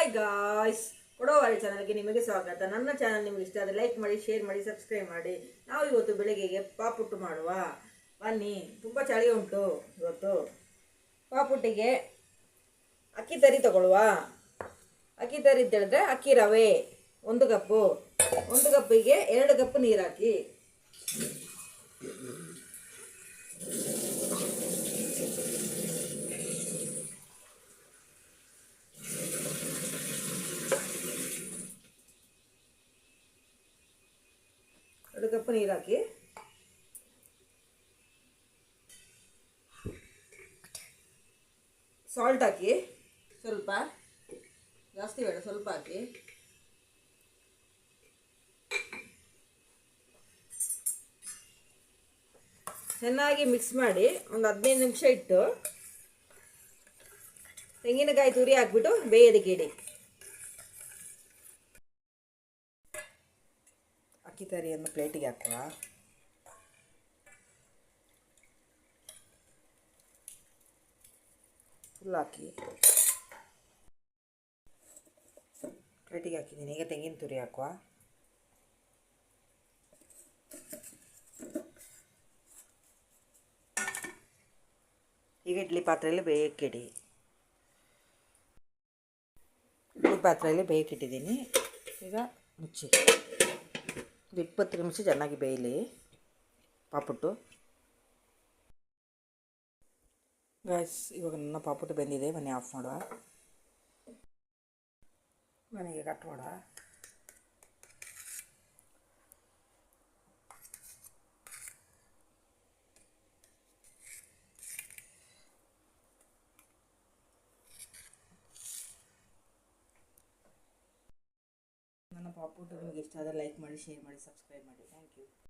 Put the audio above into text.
Hi guys, ಕೊಡೋವಾರಿ ಚಾನಲ್ಗೆ ನಿಮಗೆ ಸ್ವಾಗತ. ನನ್ನ ಚಾನಲ್ ನಿಮಗೆ ಇಷ್ಟ ಆದರೆ ಲೈಕ್ ಮಾಡಿ, ಶೇರ್ ಮಾಡಿ, ಸಬ್ಸ್ಕ್ರೈಬ್ ಮಾಡಿ. ನಾವು ಇವತ್ತು ಬೆಳಗ್ಗೆಗೆ ಪಾಪುಟ್ಟು ಮಾಡುವ. ಬನ್ನಿ, ತುಂಬ ಚಳಿ ಉಂಟು ಇವತ್ತು. ಪಾಪುಟ್ಟಿಗೆ ಅಕ್ಕಿ ತರಿ ತಗೊಳ್ಳುವ. ಅಕ್ಕಿ ತರಿ ಅಂತ ಹೇಳಿದ್ರೆ ಅಕ್ಕಿ ರವೆ 1 ಕಪ್ಪು. 1 ಕಪ್ಪಿಗೆ 2 ಕಪ್ ನೀರು ಹಾಕಿ. ಎರಡು ಕಪ್ ನೀರು ಹಾಕಿ. ಸಾಲ್ಟ್ ಹಾಕಿ, ಸ್ವಲ್ಪ ಜಾಸ್ತಿ ಬೇಡ, ಸ್ವಲ್ಪ ಹಾಕಿ. ಚೆನ್ನಾಗಿ ಮಿಕ್ಸ್ ಮಾಡಿ ಒಂದು 15 ನಿಮಿಷ ಇಟ್ಟು ತೆಂಗಿನಕಾಯಿ ತುರಿ ಹಾಕ್ಬಿಟ್ಟು ಬೇಯೋದಕ್ಕೆ ಇಡಿ. ಅಕ್ಕಿ ತರಿಯನ್ನು ಪ್ಲೇಟಿಗೆ ಹಾಕುವ. ಫುಲ್ ಹಾಕಿ ಪ್ಲೇಟಿಗೆ ಹಾಕಿದ್ದೀನಿ. ಈಗ ತೆಂಗಿನ ತುರಿ ಹಾಕುವ. ಈಗ ಇಡ್ಲಿ ಪಾತ್ರೆಯಲ್ಲಿ ಬೇಯಕ್ಕಿಡಿ. ಇಡ್ಲಿ ಪಾತ್ರೆಯಲ್ಲಿ ಬೇಯಕ್ಕಿಟ್ಟಿದ್ದೀನಿ. ಈಗ ಮುಚ್ಚಿ 20 ನಿಮಿಷ ಚೆನ್ನಾಗಿ ಬೇಯಲಿ ಪಾಪುಟ್ಟು. ಗೈಸ್, ಇವಾಗ ನನ್ನ ಪಾಪುಟ್ಟು ಬೆಂದಿದೆ. ಬನ್ನಿ ಆಫ್ ಮಾಡುವ. ಮನೆಗೆ ಕಟ್ ಮಾಡುವ. ನನ್ನ ಪಾಪುಟ್ಟು ನಿಮಗೆ ಇಷ್ಟ ಆದರೆ ಲೈಕ್ ಮಾಡಿ, ಶೇರ್ ಮಾಡಿ, ಸಬ್ಸ್ಕ್ರೈಬ್ ಮಾಡಿ. Thank you.